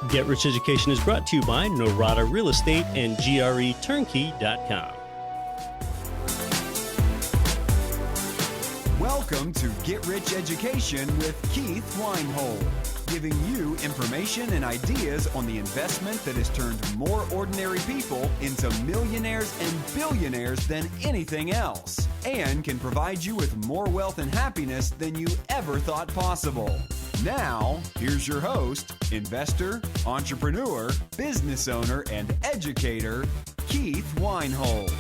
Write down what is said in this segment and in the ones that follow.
Get Rich Education is brought to you by Norada Real Estate and GREturnkey.com. Welcome to Get Rich Education with Keith Weinhold, giving you information and ideas on the investment that has turned more ordinary people into millionaires and billionaires than anything else, and can provide you with more wealth and happiness than you ever thought possible. Now, here's your host, investor, entrepreneur, business owner, and educator, Keith Weinhold.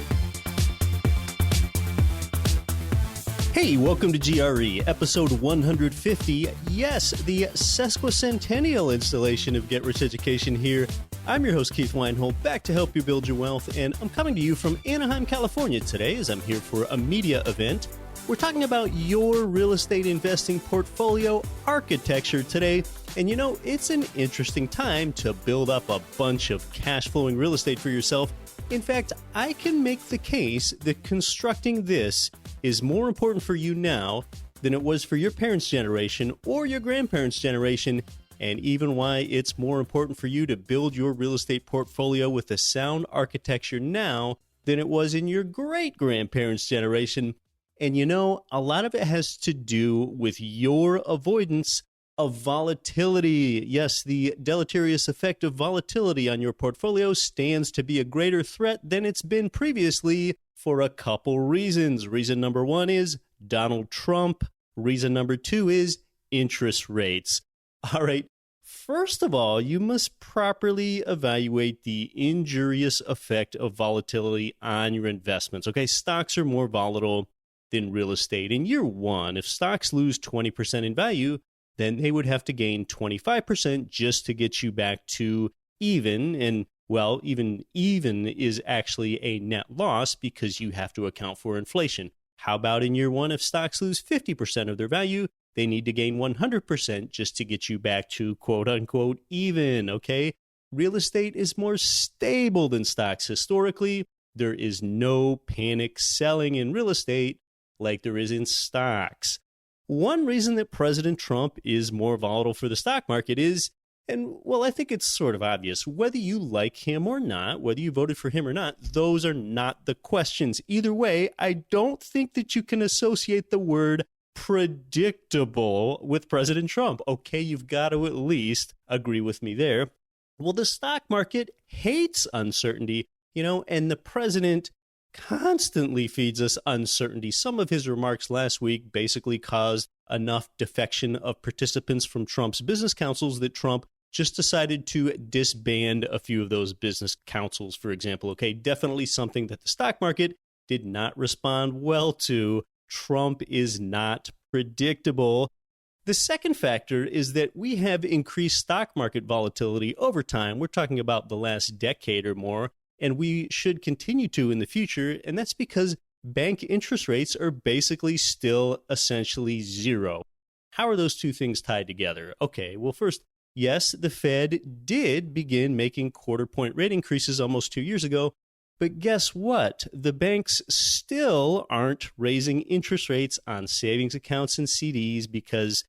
Hey, welcome to GRE, episode 150. Yes, the sesquicentennial installation of Get Rich Education here. I'm your host, Keith Weinhold, back to help you build your wealth, and I'm coming to you from Anaheim, California today as I'm here for a media event. We're talking about your real estate investing portfolio architecture today. And you know, it's an interesting time to build up a bunch of cash flowing real estate for yourself. In fact, I can make the case that constructing this is more important for you now than it was for your parents' generation or your grandparents' generation, and even why it's more important for you to build your real estate portfolio with a sound architecture now than it was in your great-grandparents' generation. And you know, a lot of it has to do with your avoidance of volatility. Yes, the deleterious effect of volatility on your portfolio stands to be a greater threat than it's been previously for a couple reasons. Reason number one is Donald Trump. Reason number two is interest rates. All right, first of all, you must properly evaluate the injurious effect of volatility on your investments. Okay, stocks are more volatile than real estate. In year one, if stocks lose 20% in value, then they would have to gain 25% just to get you back to even. And well, even is actually a net loss because you have to account for inflation. How about in year one, if stocks lose 50% of their value, they need to gain 100% just to get you back to quote unquote even, okay? Real estate is more stable than stocks historically. There is no panic selling in real estate like there is in stocks. One reason that President Trump is more volatile for the stock market is, and well, I think it's sort of obvious, whether you like him or not, whether you voted for him or not, those are not the questions. Either way, I don't think that you can associate the word predictable with President Trump. Okay, you've got to at least agree with me there. Well, the stock market hates uncertainty, you know, and the president constantly feeds us uncertainty. Some of his remarks last week basically caused enough defection of participants from Trump's business councils that Trump just decided to disband a few of those business councils, for example. Okay, definitely something that the stock market did not respond well to. Trump is not predictable. The second factor is that we have increased stock market volatility over time. We're talking about the last decade or more. And we should continue to in the future, and that's because bank interest rates are basically still essentially zero. How are those two things tied together? Okay, well, first, yes, the Fed did begin making quarter-point rate increases almost 2 years ago, but guess what? The banks still aren't raising interest rates on savings accounts and CDs because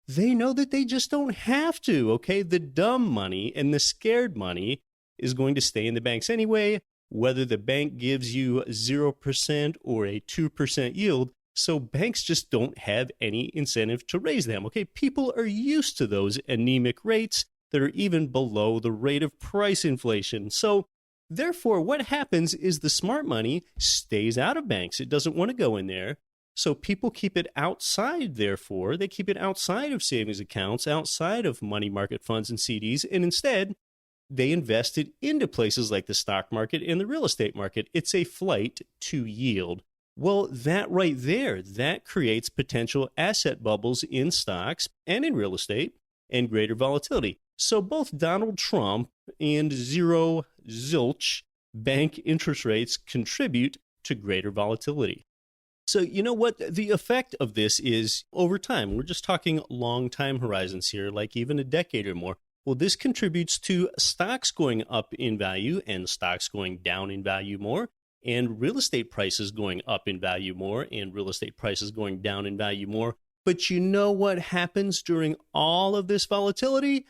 they know that they just don't have to, okay? The dumb money and the scared money is going to stay in the banks anyway, whether the bank gives you 0% or a 2% yield. So banks just don't have any incentive to raise them. Okay, people are used to those anemic rates that are even below the rate of price inflation. So therefore, what happens is the smart money stays out of banks. It doesn't want to go in there. So people keep it outside, therefore. They keep it outside of savings accounts, outside of money market funds and CDs, and instead, they invested into places like the stock market and the real estate market. It's a flight to yield. Well, that right there, that creates potential asset bubbles in stocks and in real estate and greater volatility. So both Donald Trump and zero zilch bank interest rates contribute to greater volatility. So you know what the effect of this is over time? We're just talking long time horizons here, like even a decade or more. Well, this contributes to stocks going up in value and stocks going down in value more, and real estate prices going up in value more and real estate prices going down in value more. But you know what happens during all of this volatility?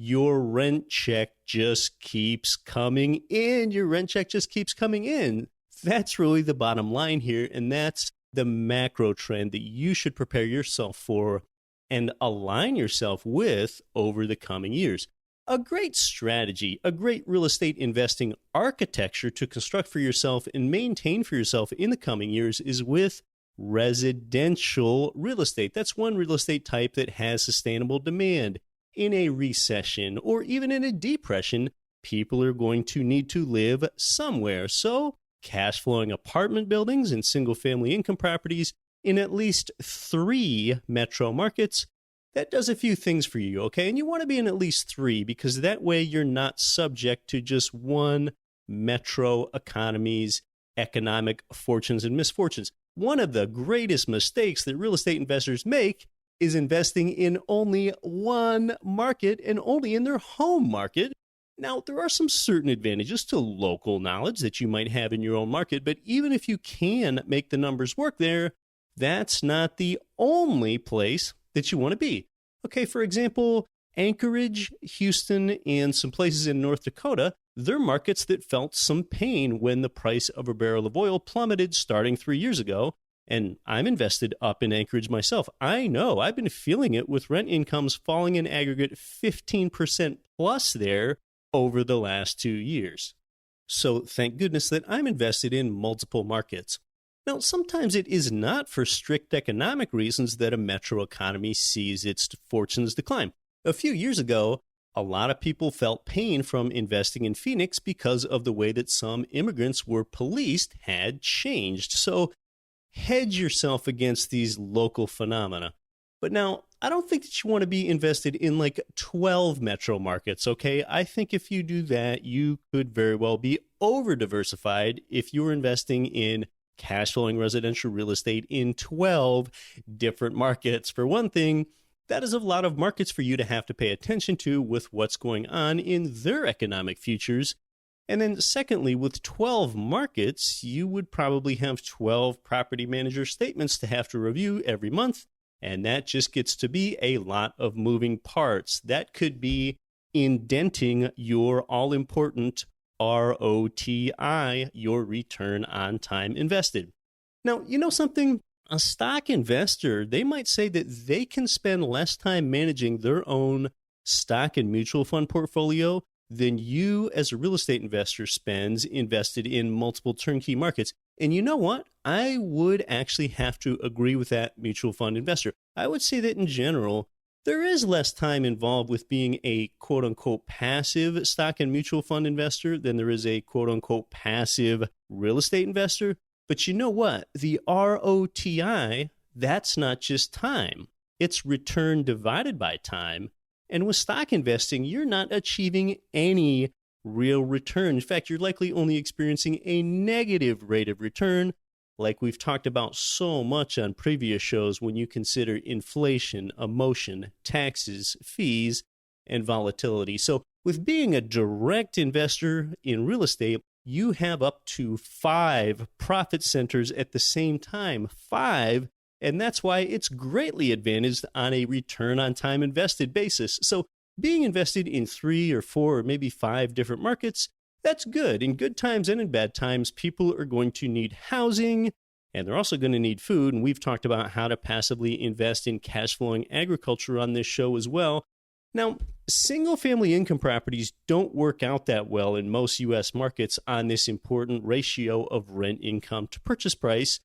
your rent check just keeps coming in. Your rent check just keeps coming in. That's really the bottom line here, and that's the macro trend that you should prepare yourself for and align yourself with over the coming years. A great strategy, a great real estate investing architecture to construct for yourself and maintain for yourself in the coming years is with residential real estate. That's one real estate type that has sustainable demand. In a recession or even in a depression, people are going to need to live somewhere. So cash flowing apartment buildings and single family income properties in at least 3 metro markets, that does a few things for you, okay? And you want to be in at least 3 because that way you're not subject to just one metro economy's economic fortunes and misfortunes. One of the greatest mistakes that real estate investors make is investing in only one market and only in their home market. Now, there are some certain advantages to local knowledge that you might have in your own market, but even if you can make the numbers work there, that's not the only place that you want to be. Okay, for example, Anchorage, Houston, and some places in North Dakota, they're markets that felt some pain when the price of a barrel of oil plummeted starting 3 years ago. And I'm invested up in Anchorage myself. I know I've been feeling it with rent incomes falling in aggregate 15% plus there over the last 2 years. So thank goodness that I'm invested in multiple markets. Now, sometimes it is not for strict economic reasons that a metro economy sees its fortunes decline. A few years ago, a lot of people felt pain from investing in Phoenix because of the way that some immigrants were policed had changed. So hedge yourself against these local phenomena. But now, I don't think that you want to be invested in like 12 metro markets, okay? I think if you do that, you could very well be over-diversified if you were investing in cash flowing residential real estate in 12 different markets. For one thing, that is a lot of markets for you to have to pay attention to with what's going on in their economic futures. And then secondly, with 12 markets, you would probably have 12 property manager statements to have to review every month. And that just gets to be a lot of moving parts. That could be indenting your all-important ROTI, your return on time invested. Now, you know something? A stock investor, they might say that they can spend less time managing their own stock and mutual fund portfolio than you as a real estate investor spends invested in multiple turnkey markets. And you know what? I would actually have to agree with that mutual fund investor. I would say that in general, there is less time involved with being a quote-unquote passive stock and mutual fund investor than there is a quote-unquote passive real estate investor. But you know what? The ROTI, that's not just time. It's return divided by time. And with stock investing, you're not achieving any real return. In fact, you're likely only experiencing a negative rate of return, like we've talked about so much on previous shows when you consider inflation, emotion, taxes, fees, and volatility. So with being a direct investor in real estate, you have up to 5 profit centers at the same time. 5. And that's why it's greatly advantaged on a return on time invested basis. So being invested in 3 or 4 or maybe 5 different markets, that's good. In good times and in bad times, people are going to need housing and they're also going to need food. And we've talked about how to passively invest in cash flowing agriculture on this show as well. Now, single family income properties don't work out that well in most U.S. markets on this important ratio of rent income to purchase price.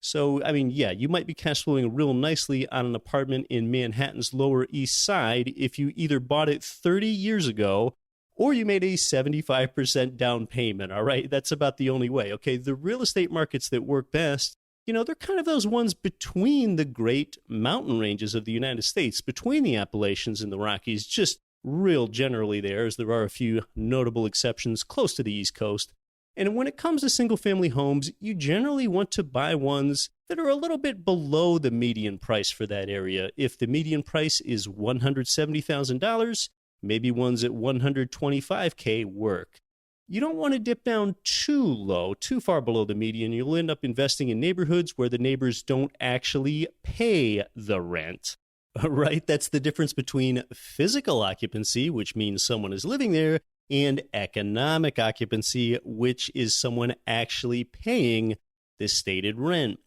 So, I mean, yeah, you might be cash flowing real nicely on an apartment in Manhattan's Lower East Side if you either bought it 30 years ago or you made a 75% down payment, all right? That's about the only way, okay? The real estate markets that work best, you know, they're kind of those ones between the great mountain ranges of the United States, between the Appalachians and the Rockies, just real generally there, as there are a few notable exceptions close to the East Coast. And when it comes to single-family homes, you generally want to buy ones that are a little bit below the median price for that area. If the median price is $170,000, maybe ones at $125K work. You don't want to dip down too low, too far below the median. You'll end up investing in neighborhoods where the neighbors don't actually pay the rent. Right? That's the difference between physical occupancy, which means someone is living there, and economic occupancy, which is someone actually paying the stated rent.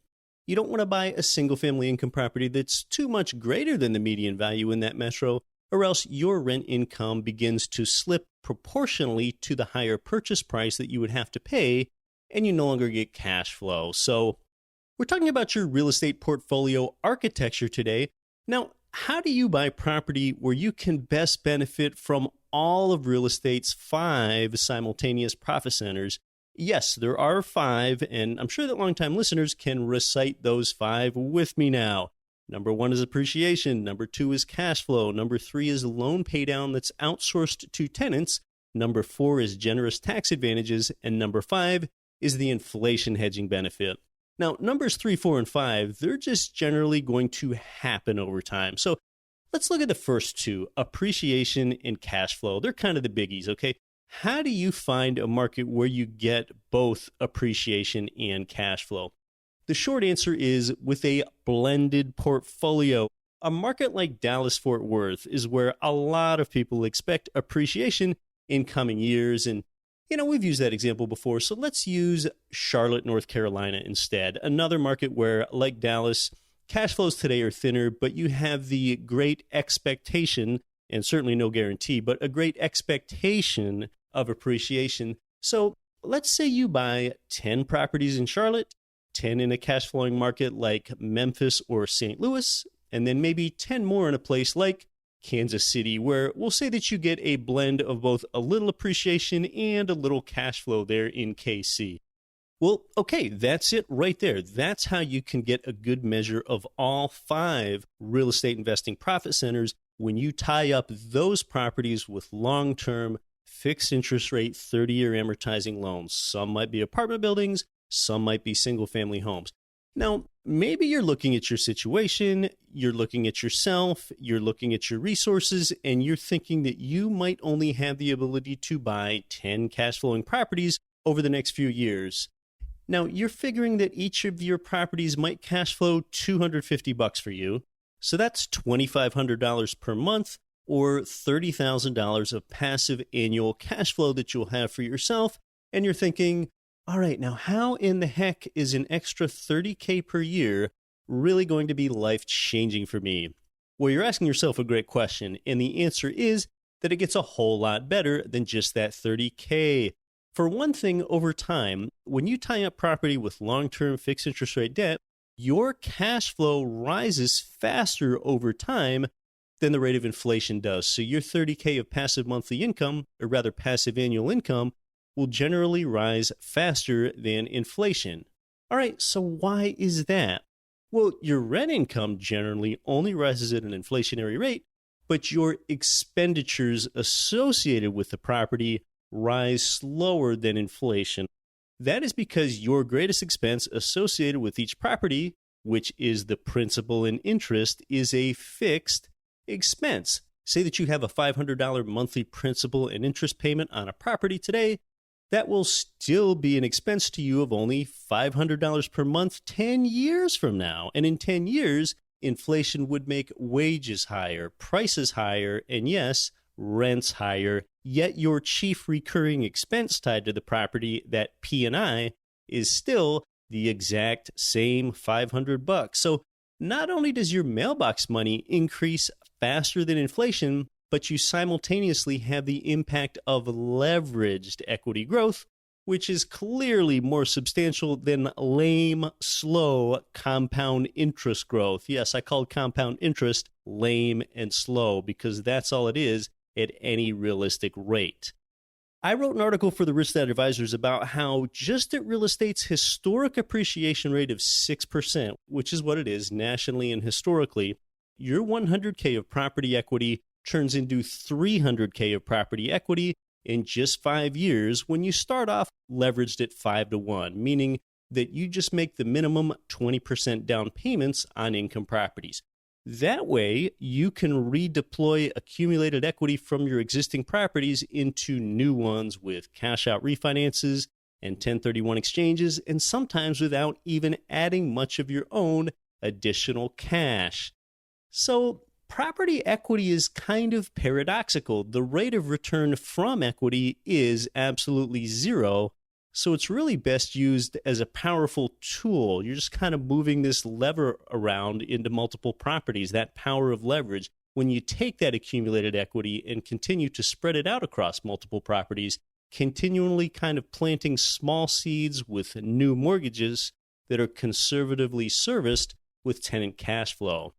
You don't want to buy a single-family income property that's too much greater than the median value in that metro, or else your rent income begins to slip proportionally to the higher purchase price that you would have to pay, and you no longer get cash flow. So we're talking about your real estate portfolio architecture today. Now, how do you buy property where you can best benefit from all of real estate's 5 simultaneous profit centers? Yes, there are 5, and I'm sure that longtime listeners can recite those 5 with me now. Number 1 is appreciation. Number 2 is cash flow. Number 3 is loan paydown that's outsourced to tenants. Number 4 is generous tax advantages. And number 5 is the inflation hedging benefit. Now, numbers 3, 4, and 5, they're just generally going to happen over time. So let's look at the first 2, appreciation and cash flow. They're kind of the biggies, okay? How do you find a market where you get both appreciation and cash flow? The short answer is with a blended portfolio. A market like Dallas-Fort Worth is where a lot of people expect appreciation in coming years, and we've used that example before, so let's use Charlotte, North Carolina instead. Another market where, like Dallas, cash flows today are thinner, but you have the great expectation, and certainly no guarantee, but a great expectation of appreciation. So let's say you buy 10 properties in Charlotte, 10 in a cash flowing market like Memphis or St. Louis, and then maybe 10 more in a place like Kansas City, where we'll say that you get a blend of both a little appreciation and a little cash flow there in KC. Well, okay, that's it right there. That's how you can get a good measure of all 5 real estate investing profit centers when you tie up those properties with long-term fixed interest rate 30-year amortizing loans. Some might be apartment buildings, some might be single-family homes. Now, maybe you're looking at your situation, you're looking at yourself, you're looking at your resources, and you're thinking that you might only have the ability to buy 10 cash flowing properties over the next few years. Now, you're figuring that each of your properties might cash flow $250 for you. So that's $2,500 per month or $30,000 of passive annual cash flow that you'll have for yourself. And you're thinking, all right, now how in the heck is an extra $30K per year really going to be life-changing for me? Well, you're asking yourself a great question, and the answer is that it gets a whole lot better than just that $30K. For one thing, over time, when you tie up property with long-term fixed interest rate debt, your cash flow rises faster over time than the rate of inflation does. So your $30K of passive monthly income, or rather passive annual income, will generally rise faster than inflation. All right, so why is that? Well, your rent income generally only rises at an inflationary rate, but your expenditures associated with the property rise slower than inflation. That is because your greatest expense associated with each property, which is the principal and interest, is a fixed expense. Say that you have a $500 monthly principal and interest payment on a property today. That will still be an expense to you of only $500 per month 10 years from now. And in 10 years, inflation would make wages higher, prices higher, and yes, rents higher. Yet your chief recurring expense tied to the property, that P&I, is still the exact same $500. So not only does your mailbox money increase faster than inflation, but you simultaneously have the impact of leveraged equity growth, which is clearly more substantial than lame, slow compound interest growth. Yes, I called compound interest lame and slow because that's all it is at any realistic rate. I wrote an article for the Risk Dad Advisors about how just at real estate's historic appreciation rate of 6%, which is what it is nationally and historically, your 100K of property equity turns into 300K of property equity in just 5 years when you start off leveraged at 5-to-1, meaning that you just make the minimum 20% down payments on income properties. That way, you can redeploy accumulated equity from your existing properties into new ones with cash-out refinances and 1031 exchanges, and sometimes without even adding much of your own additional cash. So property equity is kind of paradoxical. The rate of return from equity is absolutely zero. So it's really best used as a powerful tool. You're just kind of moving this lever around into multiple properties, that power of leverage. When you take that accumulated equity and continue to spread it out across multiple properties, continually kind of planting small seeds with new mortgages that are conservatively serviced with tenant cash flow.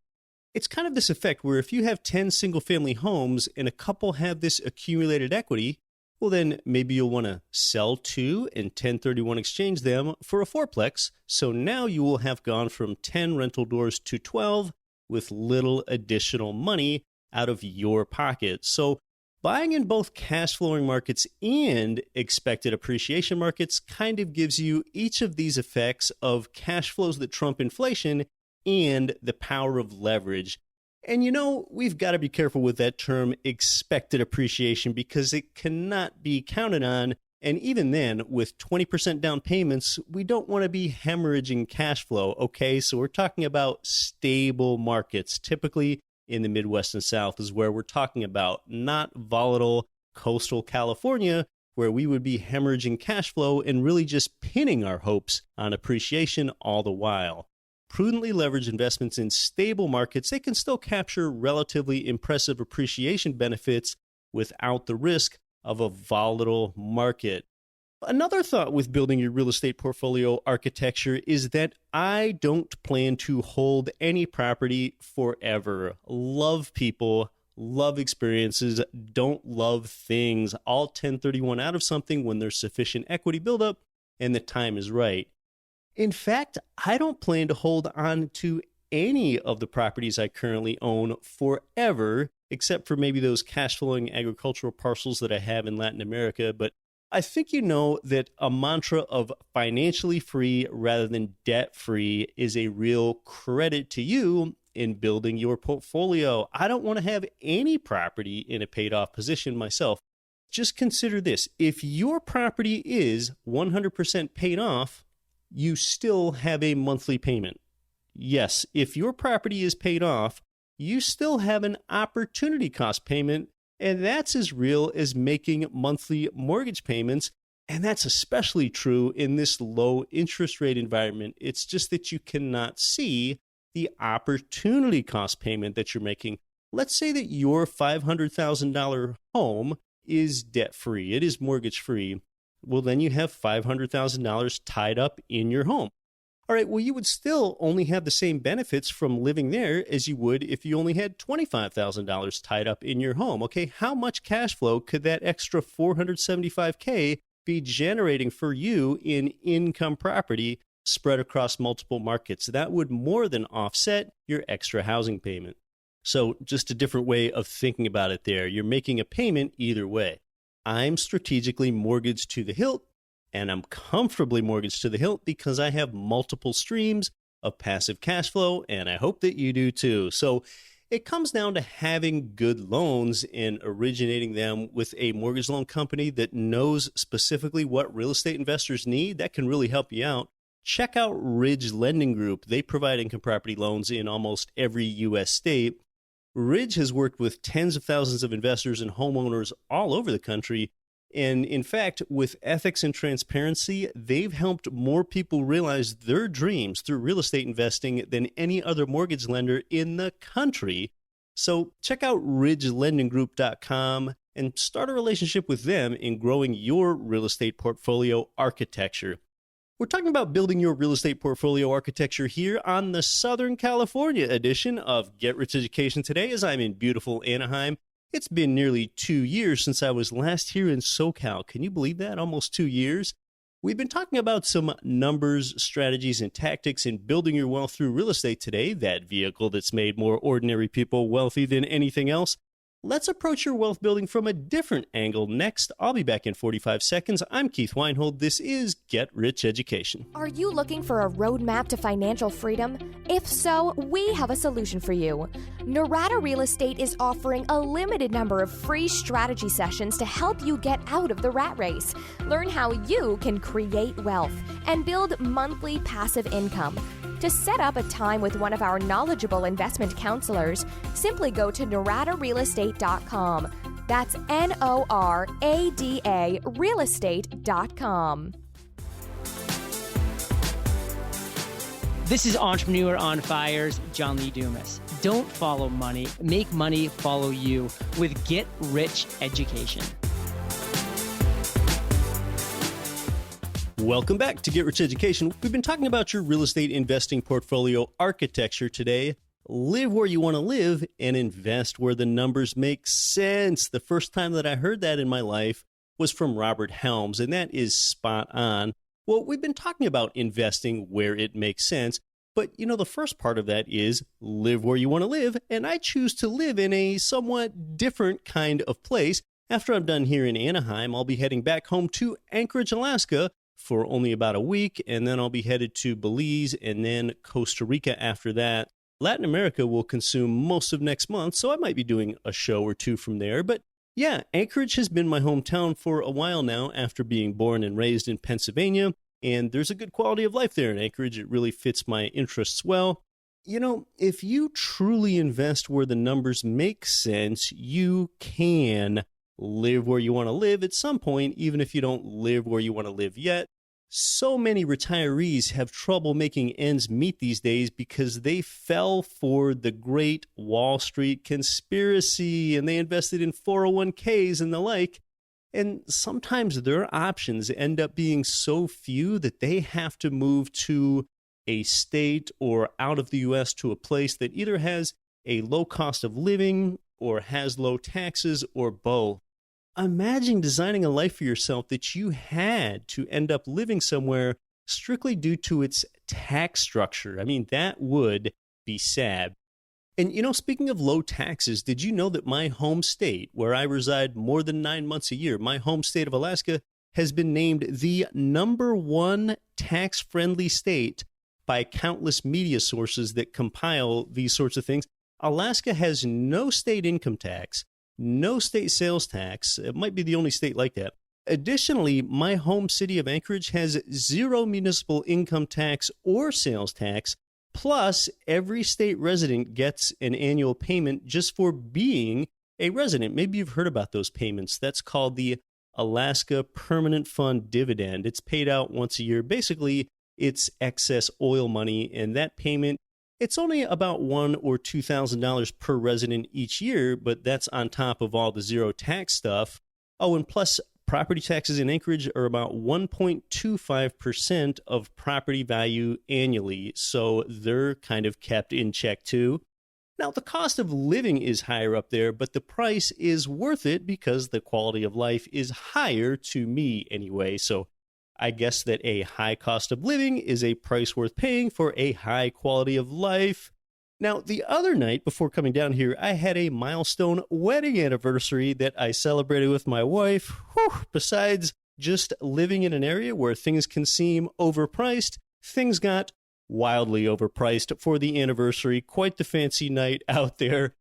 It's kind of this effect where if you have 10 single-family homes and a couple have this accumulated equity, well, then maybe you'll want to sell 2 and 1031 exchange them for a fourplex. So now you will have gone from 10 rental doors to 12 with little additional money out of your pocket. So buying in both cash flowing markets and expected appreciation markets kind of gives you each of these effects of cash flows that trump inflation and the power of leverage. And we've got to be careful with that term expected appreciation because it cannot be counted on. And even then, with 20% down payments, we don't want to be hemorrhaging cash flow, okay? So we're talking about stable markets. Typically in the Midwest and South is where we're talking about, not volatile coastal California, where we would be hemorrhaging cash flow and really just pinning our hopes on appreciation all the while. Prudently leveraged investments in stable markets, they can still capture relatively impressive appreciation benefits without the risk of a volatile market. Another thought with building your real estate portfolio architecture is that I don't plan to hold any property forever. Love people, love experiences, don't love things. I'll 1031 out of something when there's sufficient equity buildup and the time is right. In fact, I don't plan to hold on to any of the properties I currently own forever, except for maybe those cash flowing agricultural parcels that I have in Latin America. But I think you know that a mantra of financially free rather than debt free is a real credit to you in building your portfolio. I don't want to have any property in a paid off position myself. Just consider this. If your property is 100% paid off, you still have a monthly payment. Yes, if your property is paid off, you still have an opportunity cost payment, and that's as real as making monthly mortgage payments, and that's especially true in this low interest rate environment. It's just that you cannot see the opportunity cost payment that you're making. Let's say that your $500,000 home is debt-free, it is mortgage-free. Well, then you have $500,000 tied up in your home. All right, well, you would still only have the same benefits from living there as you would if you only had $25,000 tied up in your home. Okay, how much cash flow could that extra $475K be generating for you in income property spread across multiple markets? That would more than offset your extra housing payment. So just a different way of thinking about it there. You're making a payment either way. I'm strategically mortgaged to the hilt, and I'm comfortably mortgaged to the hilt because I have multiple streams of passive cash flow, and I hope that you do too. So it comes down to having good loans and originating them with a mortgage loan company that knows specifically what real estate investors need. That can really help you out. Check out Ridge Lending Group. They provide income property loans in almost every U.S. state. Ridge has worked with tens of thousands of investors and homeowners all over the country. And in fact, with ethics and transparency, they've helped more people realize their dreams through real estate investing than any other mortgage lender in the country. So check out ridgelendinggroup.com and start a relationship with them in growing your real estate portfolio architecture. We're talking about building your real estate portfolio architecture here on the Southern California edition of Get Rich Education today, as I'm in beautiful Anaheim. It's been nearly 2 years since I was last here in SoCal. Can you believe that? Almost 2 years. We've been talking about some numbers, strategies, and tactics in building your wealth through real estate today, that vehicle that's made more ordinary people wealthy than anything else. Let's approach your wealth building from a different angle next. I'll be back in 45 seconds. I'm Keith Weinhold. This is Get Rich Education. Are you looking for a roadmap to financial freedom? If so, we have a solution for you. Norada Real Estate is offering a limited number of free strategy sessions to help you get out of the rat race. Learn how you can create wealth and build monthly passive income. To set up a time with one of our knowledgeable investment counselors, simply go to noradarealestate.com. That's NORADA realestate.com. This is Entrepreneur on Fire's John Lee Dumas. Don't follow money. Make money follow you with Get Rich Education. Welcome back to Get Rich Education. We've been talking about your real estate investing portfolio architecture today. Live where you want to live and invest where the numbers make sense. The first time that I heard that in my life was from Robert Helms, and that is spot on. Well, we've been talking about investing where it makes sense, but the first part of that is live where you want to live, and I choose to live in a somewhat different kind of place. After I'm done here in Anaheim, I'll be heading back home to Anchorage, Alaska for only about a week, and then I'll be headed to Belize and then Costa Rica after that. Latin America will consume most of next month, so I might be doing a show or two from there. But yeah, Anchorage has been my hometown for a while now after being born and raised in Pennsylvania, and there's a good quality of life there in Anchorage. It really fits my interests well. If you truly invest where the numbers make sense, you can live where you want to live at some point, even if you don't live where you want to live yet. So many retirees have trouble making ends meet these days because they fell for the great Wall Street conspiracy and they invested in 401ks and the like. And sometimes their options end up being so few that they have to move to a state or out of the U.S. to a place that either has a low cost of living or has low taxes or both. Imagine designing a life for yourself that you had to end up living somewhere strictly due to its tax structure. I mean, that would be sad. And speaking of low taxes, did you know that my home state, where I reside more than 9 months a year, my home state of Alaska, has been named the #1 tax-friendly state by countless media sources that compile these sorts of things? Alaska has no state income tax, no state sales tax. It might be the only state like that. Additionally, my home city of Anchorage has 0 municipal income tax or sales tax. Plus, every state resident gets an annual payment just for being a resident. Maybe you've heard about those payments. That's called the Alaska Permanent Fund Dividend. It's paid out once a year. Basically, it's excess oil money, and that payment, it's only about $1,000 or $2,000 per resident each year, but that's on top of all the zero tax stuff. Oh, and plus, property taxes in Anchorage are about 1.25% of property value annually, so they're kind of kept in check too. Now, the cost of living is higher up there, but the price is worth it because the quality of life is higher to me anyway. So I guess that a high cost of living is a price worth paying for a high quality of life. Now, the other night before coming down here, I had a milestone wedding anniversary that I celebrated with my wife. Besides just living in an area where things can seem overpriced, things got wildly overpriced for the anniversary. Quite the fancy night out there.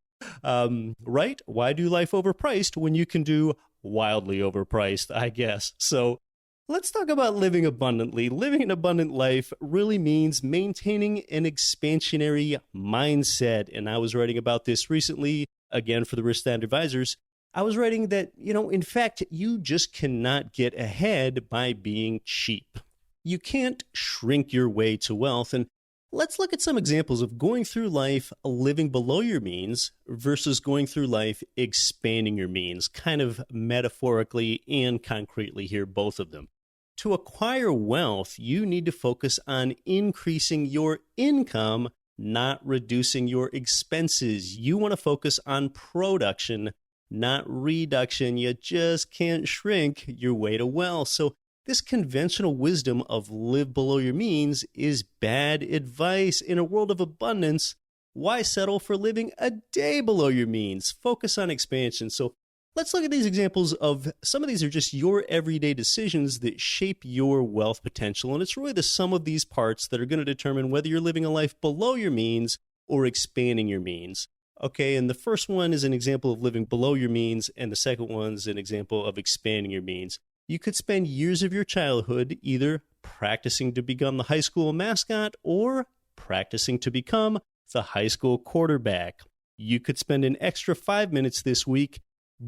Right? Why do life overpriced when you can do wildly overpriced, I guess? So let's talk about living abundantly. Living an abundant life really means maintaining an expansionary mindset. And I was writing about this recently, again, for the Risk Stand Advisors. I was writing that, in fact, you just cannot get ahead by being cheap. You can't shrink your way to wealth. And let's look at some examples of going through life living below your means versus going through life expanding your means, kind of metaphorically and concretely here, both of them. To acquire wealth, you need to focus on increasing your income, not reducing your expenses. You want to focus on production, not reduction. You just can't shrink your way to wealth. So this conventional wisdom of live below your means is bad advice. In a world of abundance, why settle for living a day below your means? Focus on expansion. So let's look at these examples of some of these are just your everyday decisions that shape your wealth potential. And it's really the sum of these parts that are going to determine whether you're living a life below your means or expanding your means. Okay, and the first one is an example of living below your means, and the second one's an example of expanding your means. You could spend years of your childhood either practicing to become the high school mascot or practicing to become the high school quarterback. You could spend an extra 5 minutes this week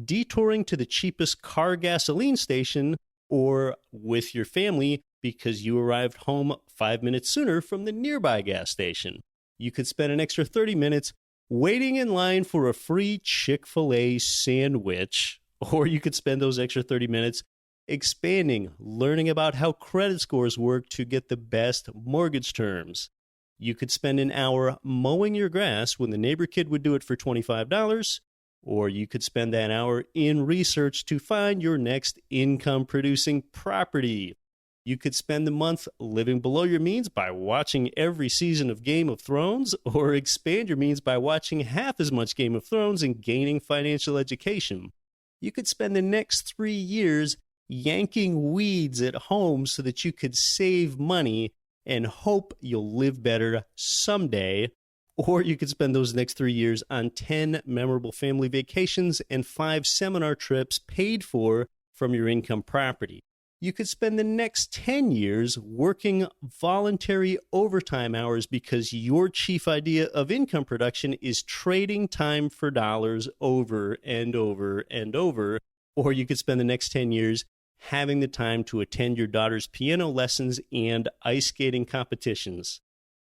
detouring to the cheapest car gasoline station or with your family because you arrived home 5 minutes sooner from the nearby gas station. You could spend an extra 30 minutes waiting in line for a free Chick-fil-A sandwich, or you could spend those extra 30 minutes expanding, learning about how credit scores work to get the best mortgage terms. You could spend an hour mowing your grass when the neighbor kid would do it for $25, or you could spend that hour in research to find your next income-producing property. You could spend the month living below your means by watching every season of Game of Thrones, or expand your means by watching half as much Game of Thrones and gaining financial education. You could spend the next 3 years yanking weeds at home so that you could save money and hope you'll live better someday. Or you could spend those next 3 years on 10 memorable family vacations and 5 seminar trips paid for from your income property. You could spend the next 10 years working voluntary overtime hours because your chief idea of income production is trading time for dollars over and over and over. Or you could spend the next 10 years having the time to attend your daughter's piano lessons and ice skating competitions.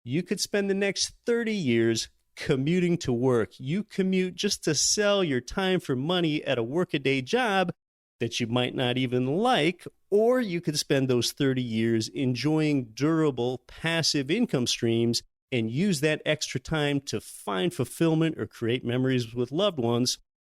You could spend the next 30 years commuting to work. You commute just to sell your time for money at a workaday job that you might not even like, or you could spend those 30 years enjoying durable passive income streams and use that extra time to find fulfillment or create memories with loved ones.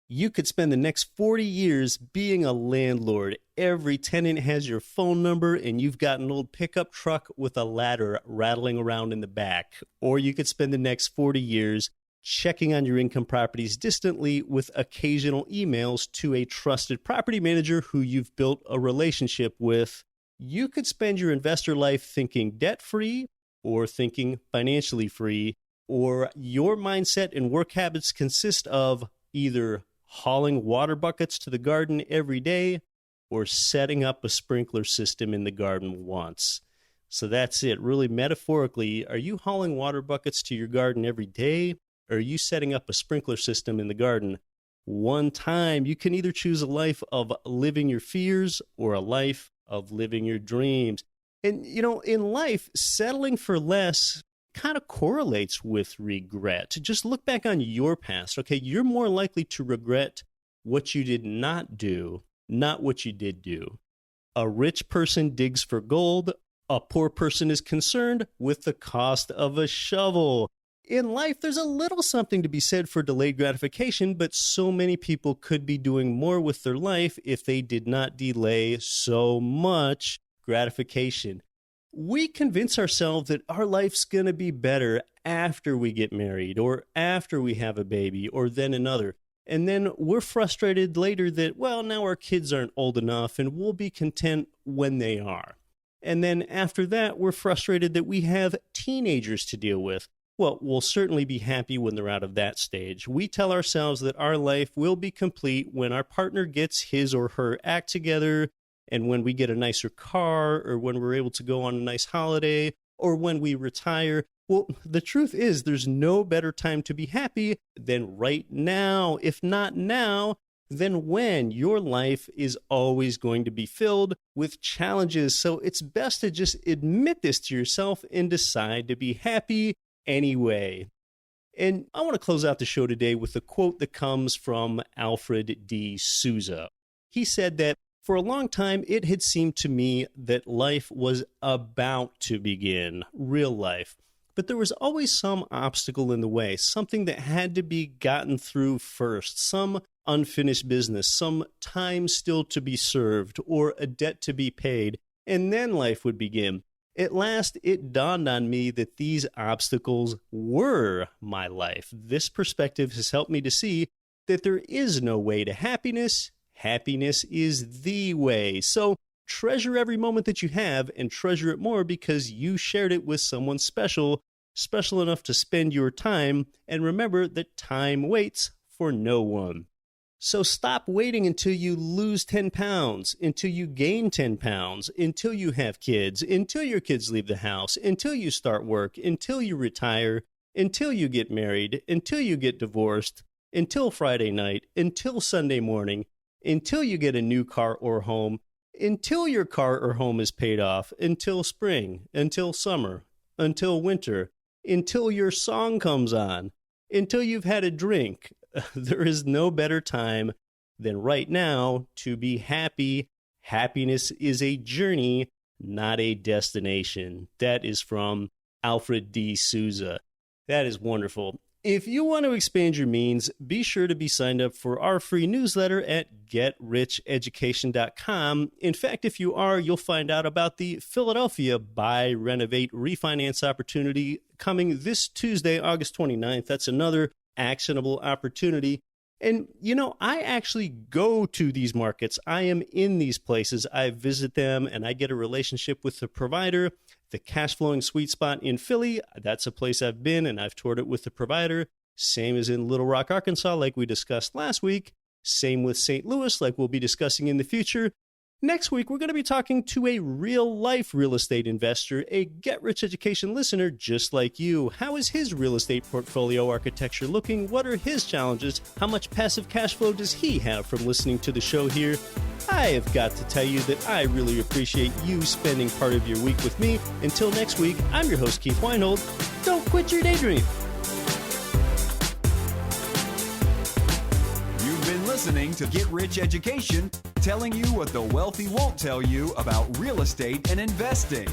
You could spend the next 40 years being a landlord. Every tenant has your phone number and you've got an old pickup truck with a ladder rattling around in the back. Or you could spend the next 40 years checking on your income properties distantly with occasional emails to a trusted property manager who you've built a relationship with. You could spend your investor life thinking debt-free or thinking financially free, or your mindset and work habits consist of either hauling water buckets to the garden every day or setting up a sprinkler system in the garden once. So that's it. Really metaphorically, are you hauling water buckets to your garden every day? Or are you setting up a sprinkler system in the garden one time? You can either choose a life of living your fears or a life of living your dreams. And, in life, settling for less kind of correlates with regret. Just look back on your past. Okay, you're more likely to regret what you did not do, not what you did do. A rich person digs for gold. A poor person is concerned with the cost of a shovel. In life, there's a little something to be said for delayed gratification, but so many people could be doing more with their life if they did not delay so much gratification. We convince ourselves that our life's going to be better after we get married or after we have a baby or then another. And then we're frustrated later that, now our kids aren't old enough and we'll be content when they are. And then after that, we're frustrated that we have teenagers to deal with. Well, we'll certainly be happy when they're out of that stage. We tell ourselves that our life will be complete when our partner gets his or her act together, and when we get a nicer car, or when we're able to go on a nice holiday, or when we retire. Well, the truth is there's no better time to be happy than right now. If not now, then when? Your life is always going to be filled with challenges. So it's best to just admit this to yourself and decide to be happy anyway. And I want to close out the show today with a quote that comes from Alfred D. Souza. He said that for a long time, it had seemed to me that life was about to begin, real life. But there was always some obstacle in the way, something that had to be gotten through first, some unfinished business, some time still to be served, or a debt to be paid, and then life would begin. At last, it dawned on me that these obstacles were my life. This perspective has helped me to see that there is no way to happiness. Happiness is the way. So treasure every moment that you have, and treasure it more because you shared it with someone special, special enough to spend your time. And remember that time waits for no one. So stop waiting until you lose 10 pounds, until you gain 10 pounds, until you have kids, until your kids leave the house, until you start work, until you retire, until you get married, until you get divorced, until Friday night, until Sunday morning, until you get a new car or home, until your car or home is paid off, until spring, until summer, until winter, until your song comes on, until you've had a drink. There is no better time than right now to be happy. Happiness is a journey, not a destination. That is from Alfred D. Souza. That is wonderful. If you want to expand your means, be sure to be signed up for our free newsletter at GetRichEducation.com. In fact, if you are, you'll find out about the Philadelphia Buy, Renovate, Refinance opportunity coming this Tuesday, August 29th. That's another actionable opportunity. And, you know, I actually go to these markets. I am in these places. I visit them and I get a relationship with the provider. The Cash Flowing Sweet Spot in Philly, that's a place I've been and I've toured it with the provider. Same as in Little Rock, Arkansas, like we discussed last week. Same with St. Louis, like we'll be discussing in the future. Next week, we're going to be talking to a real-life real estate investor, a Get Rich Education listener just like you. How is his real estate portfolio architecture looking? What are his challenges? How much passive cash flow does he have from listening to the show here? I have got to tell you that I really appreciate you spending part of your week with me. Until next week, I'm your host, Keith Weinhold. Don't quit your daydream. Listening to Get Rich Education, telling you what the wealthy won't tell you about real estate and investing.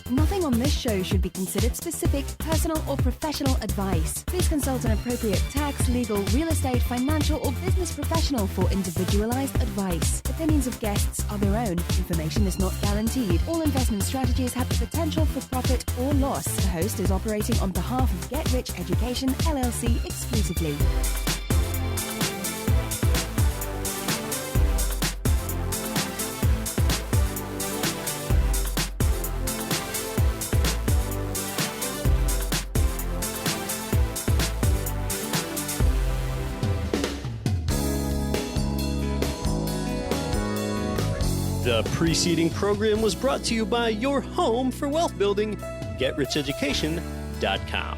Nothing on this show should be considered specific, personal, or professional advice. Please consult an appropriate tax, legal, real estate, financial, or business professional for individualized advice. Opinions of guests are their own. Information is not guaranteed. All investment strategies have the potential for profit or loss. The host is operating on behalf of Get Rich Education, LLC exclusively. The preceding program was brought to you by your home for wealth building, GetRichEducation.com.